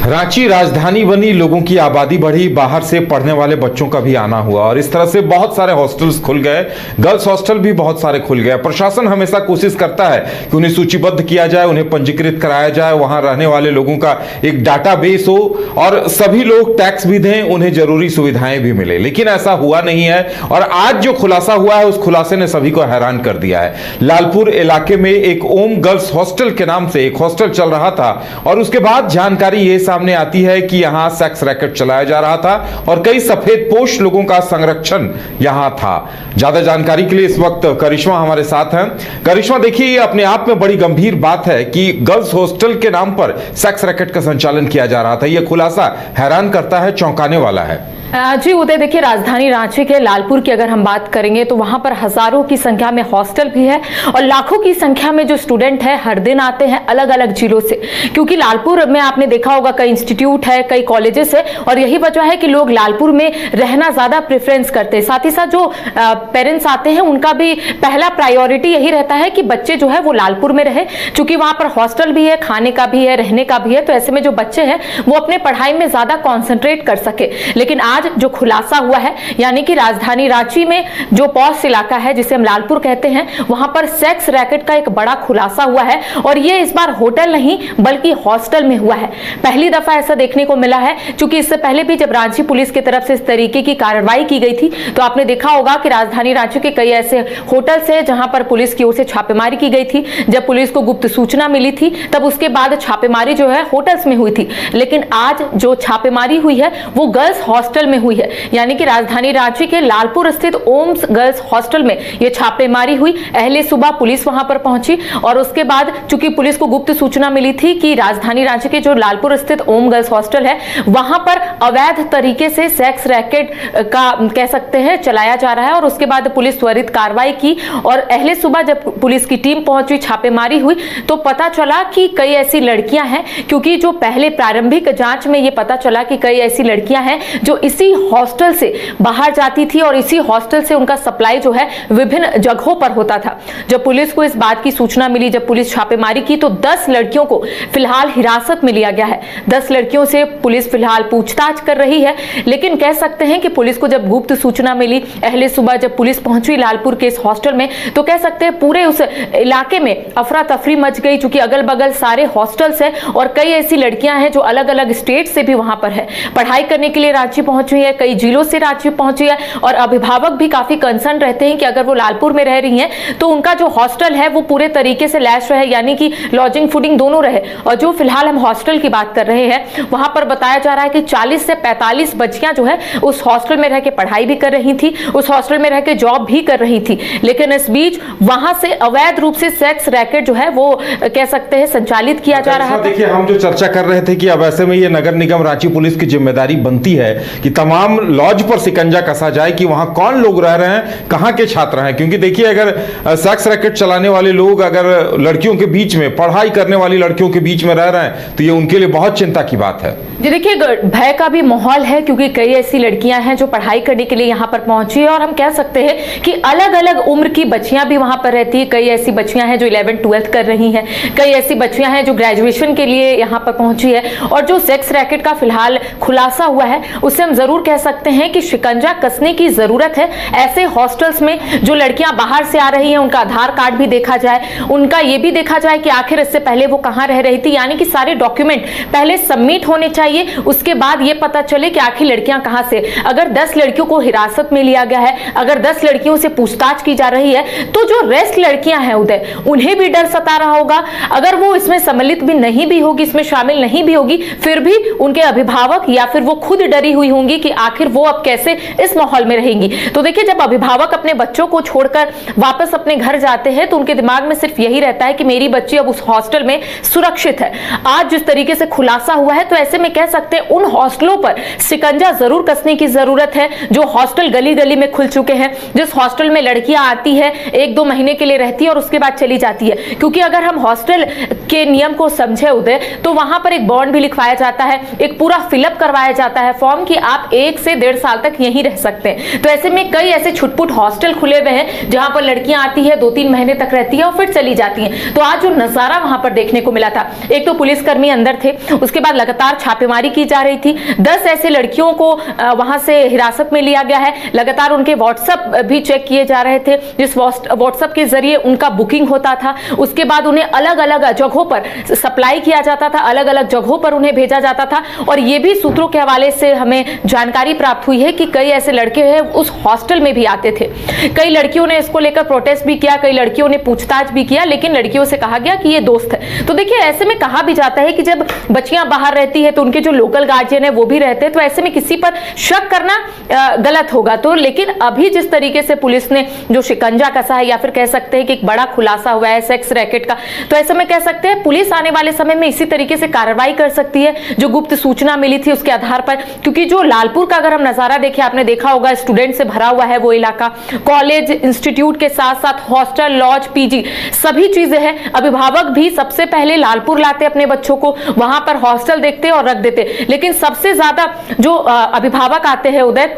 रांची राजधानी बनी, लोगों की आबादी बढ़ी, बाहर से पढ़ने वाले बच्चों का भी आना हुआ और इस तरह से बहुत सारे हॉस्टल्स खुल गए। गर्ल्स हॉस्टल भी बहुत सारे खुल गए। प्रशासन हमेशा कोशिश करता है कि उन्हें सूचीबद्ध किया जाए, उन्हें पंजीकृत कराया जाए, वहां रहने वाले लोगों का एक डाटाबेस हो और सभी लोग टैक्स भी दें, उन्हें जरूरी सुविधाएं भी मिले। लेकिन ऐसा हुआ नहीं है और आज जो खुलासा हुआ है उस खुलासे ने सभी को हैरान कर दिया है। लालपुर इलाके में एक ओम गर्ल्स हॉस्टल के नाम से एक हॉस्टल चल रहा था और उसके बाद जानकारी ये सामने आती है कि यहां सेक्स रैकेट चलाया जा रहा था और कई सफेदपोश लोगों का संरक्षण यहां था। ज्यादा जानकारी के लिए इस वक्त करिश्मा हमारे साथ हैं। करिश्मा, देखिए, ये अपने आप में बड़ी गंभीर बात है कि गर्ल्स हॉस्टल के नाम पर सेक्स रैकेट का संचालन किया जा रहा था। यह खुलासा हैरान करता है, चौंकाने वाला है। जी उदय, देखिए, राजधानी रांची के लालपुर की अगर हम बात करेंगे तो वहां पर हजारों की संख्या में हॉस्टल भी है और लाखों की संख्या में जो स्टूडेंट है हर दिन आते हैं अलग अलग जिलों से, क्योंकि लालपुर में आपने देखा होगा कई इंस्टीट्यूट है, कई कॉलेजेस है और यही वजह है कि लोग लालपुर में रहना ज्यादा प्रेफरेंस करते हैं। साथ ही साथ जो पेरेंट्स आते हैं उनका भी पहला प्रायोरिटी यही रहता है कि बच्चे जो है वो लालपुर में रहे, क्योंकि वहां पर हॉस्टल भी है, खाने का भी है, रहने का भी है। तो ऐसे में जो बच्चे हैं वो अपने पढ़ाई में ज्यादा कॉन्सेंट्रेट कर सके। लेकिन आज जो खुलासा हुआ है, यानी कि राजधानी रांची में जो पॉश इलाका है जिसे हम लालपुर कहते हैं, वहां पर सेक्स रैकेट का एक बड़ा खुलासा हुआ है और ये इस बार होटल नहीं बल्कि हॉस्टल में हुआ है। पहली दफा ऐसा देखने को मिला है, क्योंकि इससे पहले भी जब रांची पुलिस की तरफ से इस तरीके की कार्रवाई की गई थी तो आपने देखा होगा कि राजधानी रांची के कई ऐसे होटल्स है जहां पर पुलिस की ओर से छापेमारी की गई थी। जब पुलिस को गुप्त सूचना मिली थी तब उसके बाद छापेमारी जो है होटल्स में हुई थी। लेकिन आज जो छापेमारी हुई है वो गर्ल्स हॉस्टल में हुई है, यानी कि राजधानी रांची के लालपुर स्थित ओम्स गर्ल्स हॉस्टल में यह छापेमारी हुई। अहले सुबह पुलिस वहां पर पहुंची और उसके बाद चूंकि पुलिस को गुप्त सूचना मिली थी कि राजधानी रांची के जो लालपुर स्थित ओम गर्ल्स हॉस्टल है वहां पर अवैध तरीके से सेक्स रैकेट का कह सकते हैं चलाया जा रहा है और उसके बाद पुलिस त्वरित कार्रवाई की और अहले सुबह जब पुलिस की टीम पहुंची, छापेमारी हुई तो पता चला कि कई ऐसी लड़कियां हैं, क्योंकि जो पहले प्रारंभिक जांच में यह पता चला कि कई ऐसी लड़कियां हैं जो इसी हॉस्टल से बाहर जाती थी और इसी हॉस्टल से उनका सप्लाई जो है विभिन्न जगहों पर होता था। जब पुलिस को इस बात की सूचना मिली, जब पुलिस छापेमारी की तो 10 लड़कियों को फिलहाल हिरासत में लिया गया है। 10 लड़कियों से पुलिस फिलहाल पूछताछ कर रही है। लेकिन कह सकते हैं कि पुलिस को जब गुप्त सूचना मिली, अहले सुबह जब पुलिस पहुंची लालपुर के इस हॉस्टल में, तो कह सकते हैं पूरे उस इलाके में अफरा तफरी मच गई, चूंकि अगल बगल सारे हॉस्टल्स है और कई ऐसी लड़कियां हैं जो अलग अलग स्टेट से भी वहां पर है, पढ़ाई करने के लिए रांची पहुंची है, कई जिलों से रांची पहुंची है और अभिभावक भी काफी कंसर्न रहते हैं कि अगर वो लालपुर में रह रही हैं तो उनका जो हॉस्टल है वो पूरे तरीके से लैश रहे, यानी कि लॉजिंग फूडिंग दोनों रहे। और जो फिलहाल हम हॉस्टल की बात कर रहे हैं वहां पर बताया जा रहा है कि 40 से 45 बच्चियां जो है उस हॉस्टल में रह के पढ़ाई भी कर रही थी, उस हॉस्टल में रह के जॉब भी कर रही थी। लेकिन इस बीच वहां से अवैध रूप से सेक्स रैकेट जो है वो कह सकते हैं संचालित किया जा रहा है। देखिए, हम जो चर्चा कर रहे थे कि अब ऐसे में ये नगर निगम रांची पुलिस की जिम्मेदारी बनती है कि तमाम लॉज पर शिकंजा कसा जाए कि वहां कौन लोग रह रहे हैं, कहां के छात्र हैं। क्योंकि देखिए, अगर सेक्स रैकेट चलाने वाले लोग अगर लड़कियों के बीच में, पढ़ाई करने वाली लड़कियों के बीच में रह रहे हैं तो ये उनके लिए बहुत चिंता की बात है। जी देखिए, भय का भी माहौल है, क्योंकि कई ऐसी लड़कियां हैं जो पढ़ाई करने के लिए यहां पर पहुंची है और हम कह सकते हैं कि अलग अलग उम्र की बच्चियां भी वहां पर रहती है। कई ऐसी बच्चियां हैं जो 11th-12th कर रही हैं, कई ऐसी बच्चियां हैं जो ग्रेजुएशन के लिए यहां पर पहुंची है। और जो सेक्स रैकेट का फिलहाल खुलासा हुआ है उससे हम जरूर कह सकते हैं कि शिकंजा कसने की जरूरत है। ऐसे हॉस्टल्स में जो लड़कियां बाहर से आ रही हैं उनका आधार कार्ड भी देखा जाए, उनका ये भी देखा जाए कि आखिर इससे पहले वो कहां रह रही थी, यानी कि सारे डॉक्यूमेंट पहले सबमिट होने चाहिए, उसके बाद ये पता चले कि आखिर लड़कियां कहां से। अगर 10 लड़कियों को हिरासत में लिया गया है, अगर 10 लड़कियों से पूछताछ की जा रही है तो जो रेस्ट लड़कियां हैं उदय, उन्हें भी डर सता रहा होगा। अगर वो इसमें सम्मिलित भी नहीं भी होगी, इसमें शामिल नहीं भी होगी, फिर भी उनके अभिभावक या फिर वो खुद डरी हुई होंगी कि आखिर वो अब कैसे इस माहौल में रहेंगी। तो देखिए, जब अभिभावक अपने बच्चों को छोड़कर वापस अपने घर जाते हैं तो उनके दिमाग में सिर्फ यही रहता है कि मेरी बच्ची अब उस हॉस्टल में सुरक्षित है। आज जिस तरीके से खुलासा हुआ है तो ऐसे में कह सकते हैं उन हॉस्टलों पर शिकंजा जरूर कसने की जरूरत है जो हॉस्टल गली गली में खुल चुके हैं, जिस हॉस्टल में लड़कियां आती है 1-2 महीने के लिए रहती है और उसके बाद चली जाती है। क्योंकि अगर हम हॉस्टल के नियम को समझे उदय तो वहां पर एक बॉन्ड भी लिखवाया जाता है, एक पूरा फिलअप करवाया जाता है फॉर्म कि आप 1 से 1.5 साल तक यहीं रह सकते हैं। तो ऐसे में कई ऐसे छुटपुट हॉस्टल खुले हुए हैं जहां पर लड़कियां आती है, 2-3 महीने तक रहती है और फिर चली जाती हैं। तो आज जो नजारा वहां पर देखने को मिला था, एक तो पुलिसकर्मी अंदर थे, उसके उसके बाद लगातार छापेमारी की जा रही थी। 10 ऐसे लड़कियों को वहां से हिरासत में लिया गया है। लगातार उनके व्हाट्सएप भी चेक किए जा रहे थे, जिस व्हाट्सएप के जरिए उनका बुकिंग होता था। उसके बाद उन्हें अलग अलग जगहों पर सप्लाई किया जाता था, अलग अलग जगहों पर उन्हें भेजा जाता था। और ये भी सूत्रों के हवाले से हमें जानकारी प्राप्त हुई है कि कई ऐसे लड़के हैं उस हॉस्टल में भी आते थे। कई लड़कियों ने इसको लेकर प्रोटेस्ट भी किया, कई लड़कियों ने पूछताछ भी किया, लेकिन लड़कियों से कहा गया कि ये दोस्त है। तो देखिए, ऐसे में कहा भी जाता है कि जब बच्चियां बाहर रहती है तो उनके जो लोकल गार्जियन है वो भी रहते हैं, तो ऐसे में किसी पर शक करना गलत होगा। तो लेकिन अभी जिस तरीके से पुलिस ने जो शिकंजा कसा है, या फिर कह सकते हैं कि एक बड़ा खुलासा हुआ है सेक्स रैकेट का, तो ऐसे में कह सकते हैं पुलिस आने वाले समय में इसी तरीके से कार्रवाई कर सकती है जो गुप्त सूचना मिली थी उसके आधार पर। क्योंकि जो लालपुर का अगर हम नजारा देखें, आपने देखा होगा स्टूडेंट से भरा हुआ है वो इलाका, कॉलेज इंस्टीट्यूट के साथ साथ हॉस्टल, लॉज, पीजी सभी चीजें हैं। अभिभावक भी सबसे पहले लालपुर लाते अपने बच्चों को, वहां पर हॉस्टल देखते और रख देते। लेकिन सबसे ज्यादा जो अभिभावक आते हैं उदय,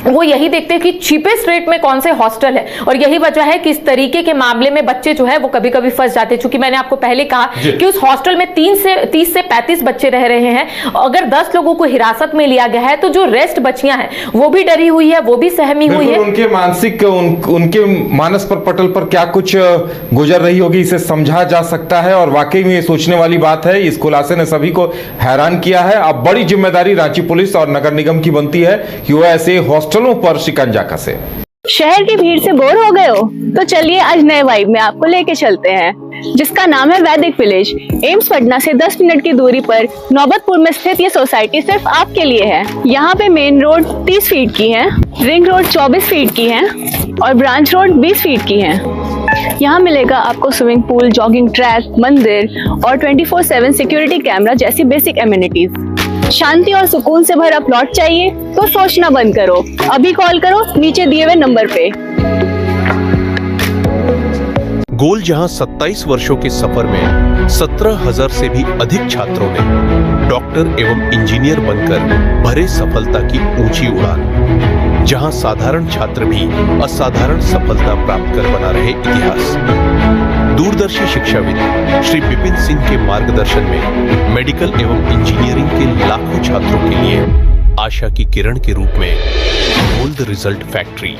वो यही देखते हैं कि चीपेस्ट रेट में कौन से हॉस्टल है। और यही वजह है कि इस तरीके के मामले में बच्चे जो है वो कभी कभी फंस जाते हैं। चूंकि मैंने आपको पहले कहा कि उस हॉस्टल में 30 से 35 बच्चे रह रहे हैं। अगर 10 लोगों को हिरासत में लिया गया है तो जो रेस्ट बच्चियां हैं वो भी डरी हुई है, वो भी सहमी हुई है। उनके मानसिक उनके मानस पर पटल पर क्या कुछ गुजर रही होगी, इसे समझा जा सकता है। और वाकई में ये सोचने वाली बात है। इस खुलासे ने सभी को हैरान किया है। अब बड़ी जिम्मेदारी रांची पुलिस और नगर निगम की बनती है कि वो ऐसे हॉस्टलों पर शिकंजा कसे। शहर की भीड़ से बोर हो गए हो? तो चलिए आज नए वाइब में आपको लेके चलते हैं, जिसका नाम है वैदिक विलेज। एम्स पटना से 10 मिनट की दूरी पर नौबतपुर में स्थित ये सोसाइटी सिर्फ आपके लिए है। यहाँ पे मेन रोड 30 फीट की है, रिंग रोड 24 फीट की है और ब्रांच रोड 20 फीट की है। यहाँ मिलेगा आपको स्विमिंग पूल, जॉगिंग ट्रैक, मंदिर और 24/7 सिक्योरिटी कैमरा जैसी बेसिक एमिनिटीज। शांति और सुकून से भरा प्लॉट चाहिए तो सोचना बंद करो, अभी कॉल करो नीचे दिए हुए नंबर पे। गोल जहां 27 वर्षों के सफर में 17,000 से भी अधिक छात्रों ने डॉक्टर एवं इंजीनियर बनकर भरे सफलता की ऊंची उड़ान, जहां साधारण छात्र भी असाधारण सफलता प्राप्त कर बना रहे इतिहास। दूरदर्शी शिक्षाविद श्री विपिन सिंह के मार्गदर्शन में मेडिकल एवं इंजीनियरिंग के लाखों छात्रों के लिए आशा की किरण के रूप में गोल्ड रिजल्ट फैक्ट्री